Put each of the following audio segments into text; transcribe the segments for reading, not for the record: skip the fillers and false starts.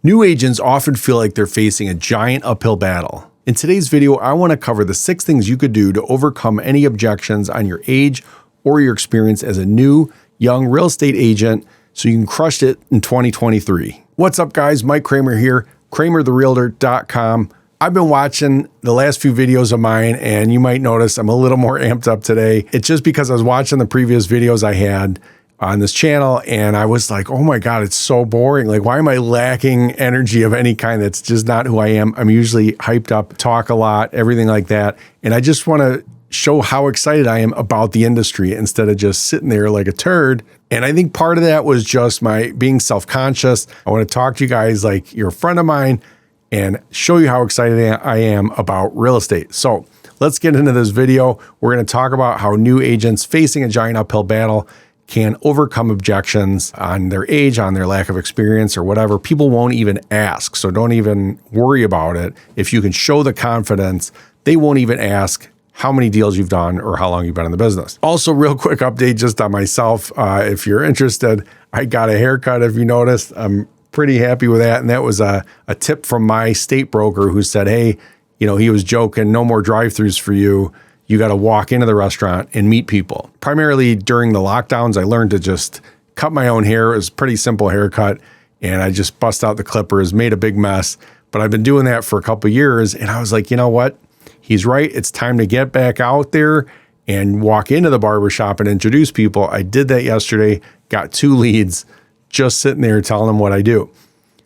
New agents often feel like they're facing a giant uphill battle. In today's video, I want to cover the 6 things you could do to overcome any objections on your age or your experience as a new, young real estate agent so you can crush it in 2023. What's up, guys? Mike Kramer here, kramertherealtor.com. I've been watching the last few videos of mine, and you might notice I'm a little more amped up today. It's just because I was watching the previous videos I had on this channel, and I was like, oh my God, it's so boring. Like, why am I lacking energy of any kind? That's just not who I am. I'm usually hyped up, talk a lot, everything like that. And I just want to show how excited I am about the industry instead of just sitting there like a turd. And I think part of that was just my being self-conscious. I want to talk to you guys like you're a friend of mine and show you how excited I am about real estate. So let's get into this video. We're going to talk about how new agents facing a giant uphill battle can overcome objections on their age, on their lack of experience or whatever. People won't even ask, so don't even worry about it. If you can show the confidence, they won't even ask how many deals you've done or how long you've been in the business. Also, real quick update just on myself. If you're interested, I got a haircut, if you noticed. I'm pretty happy with that. And that was a tip from my state broker who said, hey, you know, he was joking, no more drive-thrus for you. You got to walk into the restaurant and meet people. Primarily during the lockdowns, I learned to just cut my own hair. It was a pretty simple haircut, and I just bust out the clippers, made a big mess. But I've been doing that for a couple of years, and I was like, you know what? He's right. It's time to get back out there and walk into the barbershop and introduce people. I did that yesterday, got 2 leads, just sitting there telling them what I do.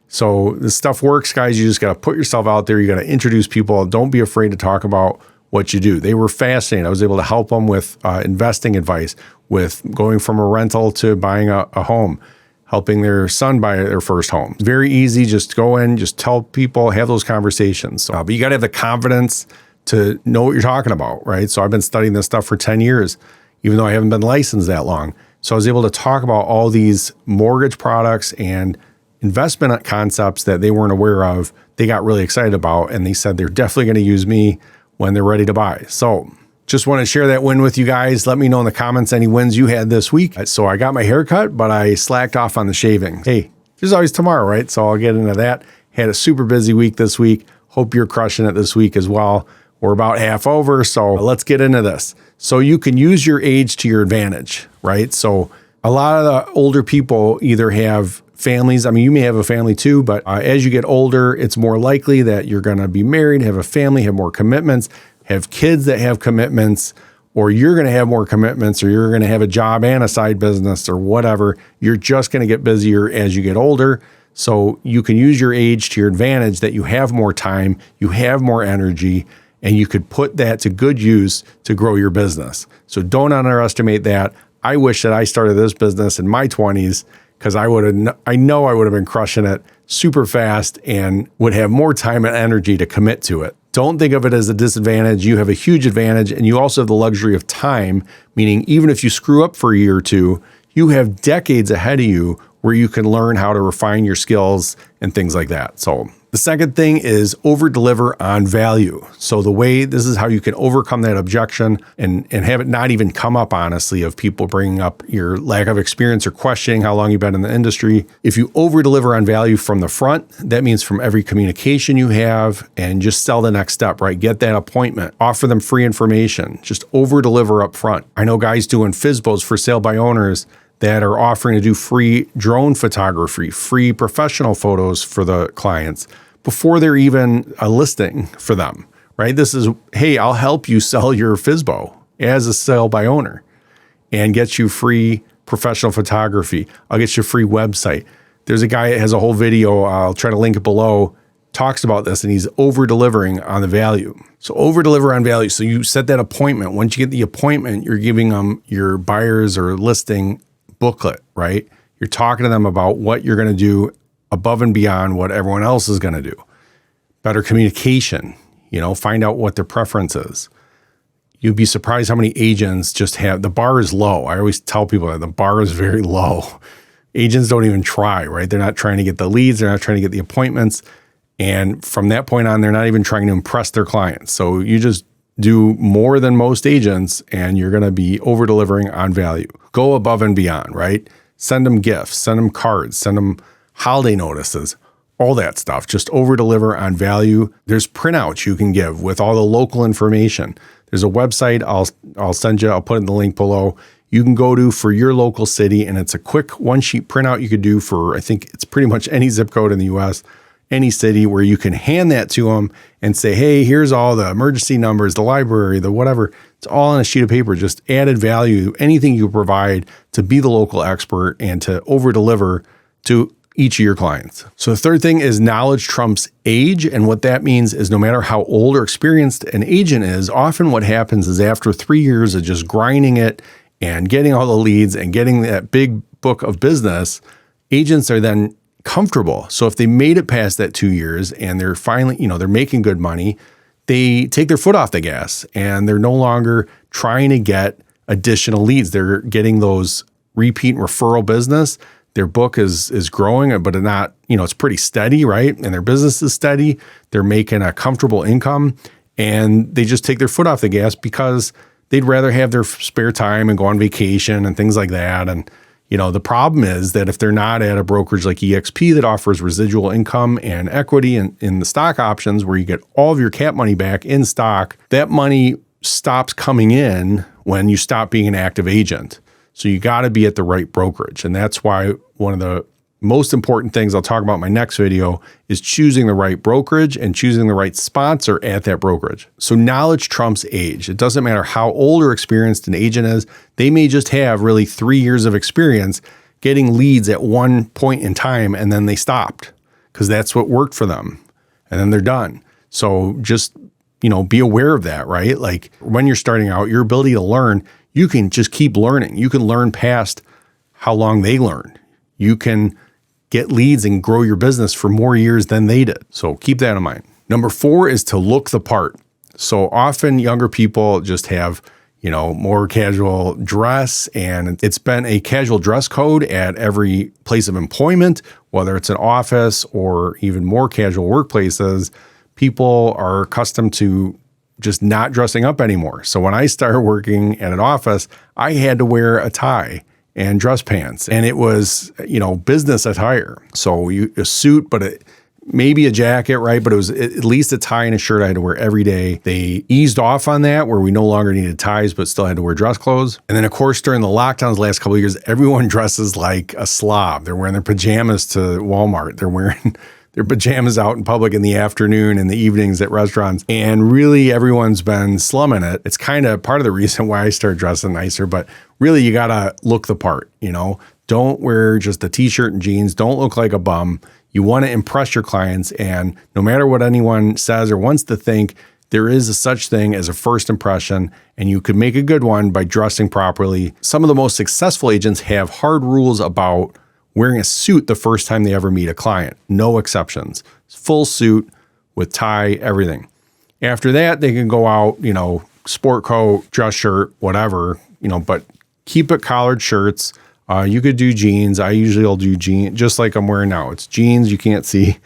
So this stuff works, guys. You just got to put yourself out there. You got to introduce people. Don't be afraid to talk about what you do. They were fascinated. I was able to help them with investing advice, with going from a rental to buying a home, helping their son buy their first home. Very easy. Just go in, just tell people, have those conversations. But you got to have the confidence to know what you're talking about, right? So I've been studying this stuff for 10 years, even though I haven't been licensed that long. So I was able to talk about all these mortgage products and investment concepts that they weren't aware of. They got really excited about, and they said they're definitely going to use me when they're ready to buy. So just want to share that win with you guys. Let me know in the comments any wins you had this week. So I got my hair cut, but I slacked off on the shaving. Hey, there's always tomorrow, right? So I'll get into that. Had a super busy week this week. Hope you're crushing it this week as well. We're about half over, so let's get into this. So you can use your age to your advantage, right? So a lot of the older people either have families. I mean, you may have a family too, but as you get older, it's more likely that you're going to be married, have a family, have more commitments, have kids that have commitments, or you're going to have more commitments, or you're going to have a job and a side business or whatever. You're just going to get busier as you get older. So you can use your age to your advantage, that you have more time, you have more energy, and you could put that to good use to grow your business. So don't underestimate that. I wish that I started this business in my 20s, because I know I would have been crushing it super fast and would have more time and energy to commit to it. Don't think of it as a disadvantage. You have a huge advantage, and you also have the luxury of time, meaning even if you screw up for a year or two, you have decades ahead of you where you can learn how to refine your skills and things like that. So the second thing is over-deliver on value. So this is how you can overcome that objection and have it not even come up, honestly, of people bringing up your lack of experience or questioning how long you've been in the industry. If you over-deliver on value from the front, that means from every communication you have, and just sell the next step, right? Get that appointment, offer them free information, just over-deliver up front. I know guys doing FSBOs, for sale by owners, that are offering to do free drone photography, free professional photos for the clients before they're even a listing for them, right? This is, hey, I'll help you sell your FSBO as a sale by owner and get you free professional photography. I'll get you a free website. There's a guy that has a whole video, I'll try to link it below, talks about this, and he's over-delivering on the value. So over-deliver on value. So you set that appointment. Once you get the appointment, you're giving them your buyers or listing booklet, right? You're talking to them about what you're going to do above and beyond what everyone else is going to do. Better communication, find out what their preference is. You'd be surprised how many agents just have, the bar is low. I always tell people that the bar is very low. Agents don't even try, right? They're not trying to get the leads. They're not trying to get the appointments. And from that point on, they're not even trying to impress their clients. So you just do more than most agents, and you're going to be over-delivering on value. Go above and beyond, right? Send them gifts, send them cards, send them holiday notices. all that stuff. Just over deliver on value. There's printouts you can give with all the local information. There's a website I'll send you. I'll put in the link below. You can go to for your local city, and it's a quick one-sheet printout you could do for, I think it's pretty much any zip code in the U.S., any city, where you can hand that to them and say, hey, here's all the emergency numbers, the library, the whatever. It's all on a sheet of paper, just added value, anything you provide to be the local expert and to over-deliver to each of your clients. So the third thing is knowledge trumps age. And what that means is no matter how old or experienced an agent is, often what happens is after 3 years of just grinding it and getting all the leads and getting that big book of business, agents are then comfortable. So if they made it past that 2 years and they're finally, they're making good money, they take their foot off the gas and they're no longer trying to get additional leads. They're getting those repeat and referral business. Their book is growing, but not, it's pretty steady, right? And their business is steady. They're making a comfortable income and they just take their foot off the gas because they'd rather have their spare time and go on vacation and things like that. And, the problem is that if they're not at a brokerage like EXP that offers residual income and equity in the stock options where you get all of your cap money back in stock, that money stops coming in when you stop being an active agent. So you got to be at the right brokerage. And that's why one of the most important things I'll talk about in my next video is choosing the right brokerage and choosing the right sponsor at that brokerage. So knowledge trumps age. It doesn't matter how old or experienced an agent is. They may just have really 3 years of experience getting leads at one point in time and then they stopped because that's what worked for them. And then they're done. So just, be aware of that, right? Like when you're starting out, your ability to learn, you can just keep learning. You can learn past how long they learned. You can get leads and grow your business for more years than they did. So keep that in mind. Number 4 is to look the part. So often younger people just have, more casual dress, and it's been a casual dress code at every place of employment, whether it's an office or even more casual workplaces. People are accustomed to just not dressing up anymore. So when I started working at an office, I had to wear a tie and dress pants. And it was, business attire. So a suit, but maybe a jacket, right? But it was at least a tie and a shirt I had to wear every day. They eased off on that where we no longer needed ties, but still had to wear dress clothes. And then of course, during the lockdowns the last couple of years, everyone dresses like a slob. They're wearing their pajamas to Walmart. They're wearing their pajamas out in public in the afternoon and the evenings at restaurants. And really everyone's been slumming it. It's kind of part of the reason why I started dressing nicer, but really you got to look the part, Don't wear just a t-shirt and jeans. Don't look like a bum. You want to impress your clients. And no matter what anyone says or wants to think, there is a such thing as a first impression, and you could make a good one by dressing properly. Some of the most successful agents have hard rules about wearing a suit the first time they ever meet a client. No exceptions. Full suit with tie, everything. After that, they can go out, sport coat, dress shirt, whatever, but keep it collared shirts. You could do jeans. I usually will do jeans, just like I'm wearing now. It's jeans, you can't see,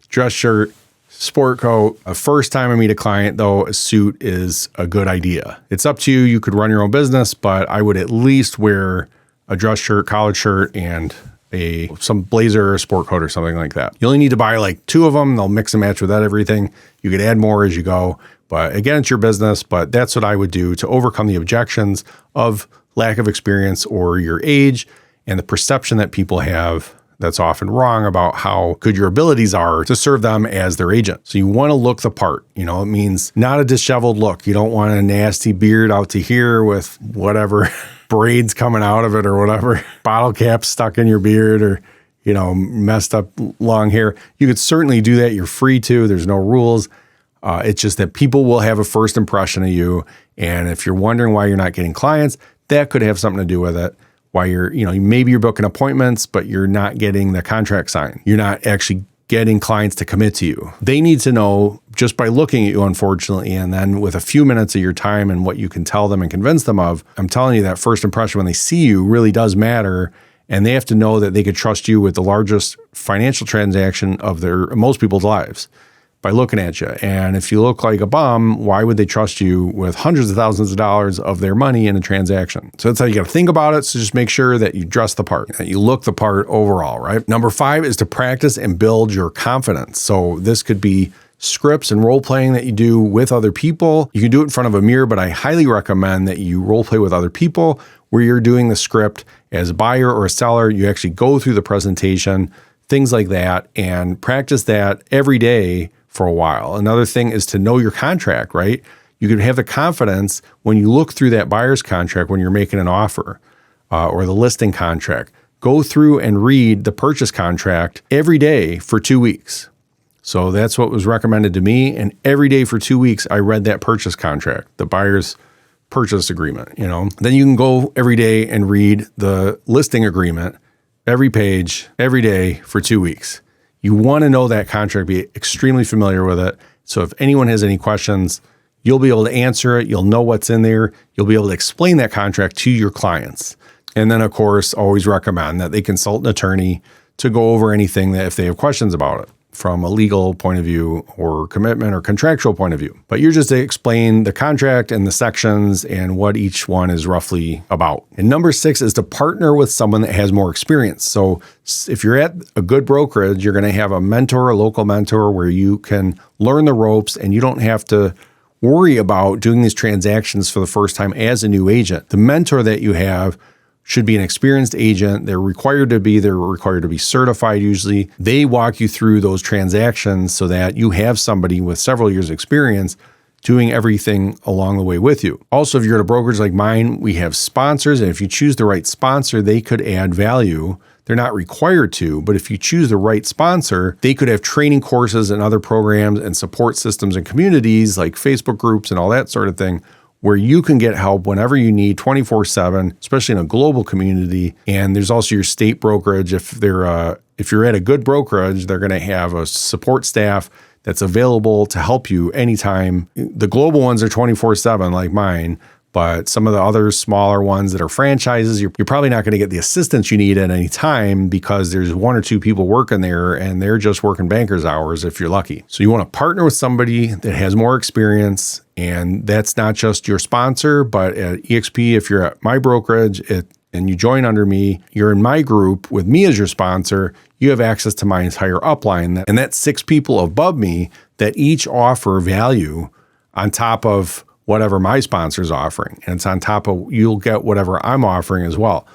dress shirt, sport coat. First time I meet a client, though, a suit is a good idea. It's up to you. You could run your own business, but I would at least wear a dress shirt, collared shirt, and some blazer or a sport coat or something like that. You only need to buy like 2 of them. They'll mix and match with that everything. You could add more as you go. But again, it's your business. But that's what I would do to overcome the objections of lack of experience or your age and the perception that people have that's often wrong about how good your abilities are to serve them as their agent. So you want to look the part. It means not a disheveled look. You don't want a nasty beard out to here with whatever braids coming out of it or whatever, bottle caps stuck in your beard or, messed up long hair. You could certainly do that. You're free to. There's no rules. It's just that people will have a first impression of you. And if you're wondering why you're not getting clients, that could have something to do with it. Why maybe you're booking appointments, but you're not getting the contract signed. You're not actually getting clients to commit to you. They need to know just by looking at you, unfortunately, and then with a few minutes of your time and what you can tell them and convince them of, I'm telling you that first impression when they see you really does matter. And they have to know that they could trust you with the largest financial transaction of most people's lives. by looking at you. And if you look like a bum, why would they trust you with hundreds of thousands of dollars of their money in a transaction? So that's how you got to think about it. So just make sure that you dress the part, that you look the part overall, right? Number 5 is to practice and build your confidence. So this could be scripts and role playing that you do with other people. You can do it in front of a mirror, but I highly recommend that you role play with other people where you're doing the script as a buyer or a seller. You actually go through the presentation, things like that, and practice that every day for a while. Another thing is to know your contract, right? You can have the confidence when you look through that buyer's contract when you're making an offer or the listing contract. Go through and read the purchase contract every day for 2 weeks. So that's what was recommended to me. And every day for 2 weeks, I read that purchase contract, the buyer's purchase agreement, Then you can go every day and read the listing agreement, every page, every day for 2 weeks. You want to know that contract, be extremely familiar with it. So if anyone has any questions, you'll be able to answer it. You'll know what's in there. You'll be able to explain that contract to your clients. And then, of course, always recommend that they consult an attorney to go over anything that if they have questions about it from a legal point of view or commitment or contractual point of view. But you're just to explain the contract and the sections and what each one is roughly about. And number 6 is to partner with someone that has more experience. So if you're at a good brokerage, you're going to have a mentor, a local mentor where you can learn the ropes and you don't have to worry about doing these transactions for the first time as a new agent. The mentor that you have should be an experienced agent. They're required to be certified usually. They walk you through those transactions so that you have somebody with several years experience doing everything along the way with you. Also, if you're at a brokerage like mine, we have sponsors, and if you choose the right sponsor, they could add value. They're not required to, but if you choose the right sponsor, they could have training courses and other programs and support systems and communities like Facebook groups and all that sort of thing, where you can get help whenever you need 24/7, especially in a global community. And there's also your state brokerage. If you're at a good brokerage, they're going to have a support staff that's available to help you anytime. The global ones are 24/7 like mine, but some of the other smaller ones that are franchises, you're probably not going to get the assistance you need at any time because there's 1 or 2 people working there and they're just working banker's hours if you're lucky. So you want to partner with somebody that has more experience, and that's not just your sponsor, but at eXp, if you're at my brokerage and you join under me, you're in my group with me as your sponsor, you have access to my entire upline. And that's 6 people above me that each offer value on top of whatever my sponsor's offering. And it's on top of, you'll get whatever I'm offering as well.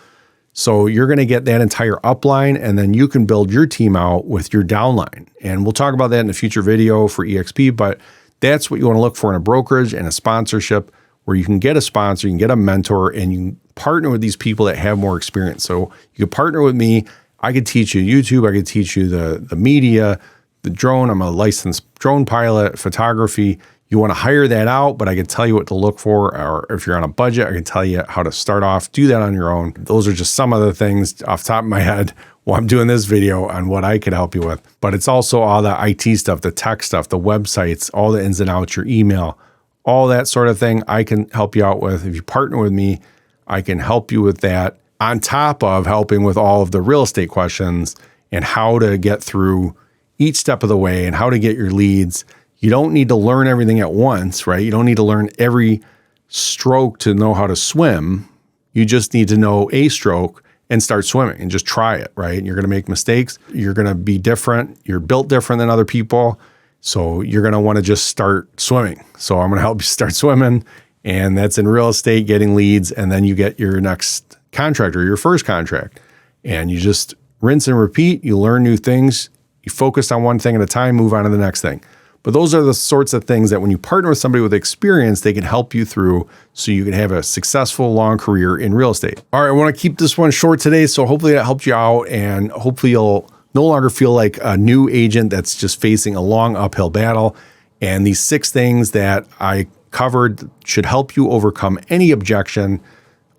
So you're going to get that entire upline, and then you can build your team out with your downline. And we'll talk about that in a future video for eXp, but that's what you want to look for in a brokerage and a sponsorship, where you can get a sponsor, you can get a mentor, and you can partner with these people that have more experience. So you could partner with me. I could teach you YouTube. I could teach you the media, the drone. I'm a licensed drone pilot, photography. You want to hire that out, but I can tell you what to look for. Or if you're on a budget, I can tell you how to start off. Do that on your own. Those are just some of the things off the top of my head while I'm doing this video on what I could help you with. But it's also all the IT stuff, the tech stuff, the websites, all the ins and outs, your email, all that sort of thing I can help you out with. If you partner with me, I can help you with that on top of helping with all of the real estate questions and how to get through each step of the way and how to get your leads. You don't need to learn everything at once, right? You don't need to learn every stroke to know how to swim. You just need to know a stroke and start swimming and just try it, right? You're going to make mistakes. You're going to be different. You're built different than other people. So you're going to want to just start swimming. So I'm going to help you start swimming. And that's in real estate, getting leads. And then you get your next contract or your first contract. And you just rinse and repeat. You learn new things. You focus on one thing at a time, move on to the next thing. But those are the sorts of things that when you partner with somebody with experience, they can help you through so you can have a successful long career in real estate. All right, I want to keep this one short today, so hopefully that helped you out, and hopefully you'll no longer feel like a new agent that's just facing a long uphill battle. And these 6 things that I covered should help you overcome any objection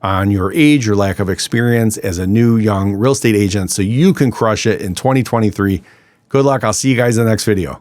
on your age or lack of experience as a new young real estate agent so you can crush it in 2023. Good luck. I'll see you guys in the next video.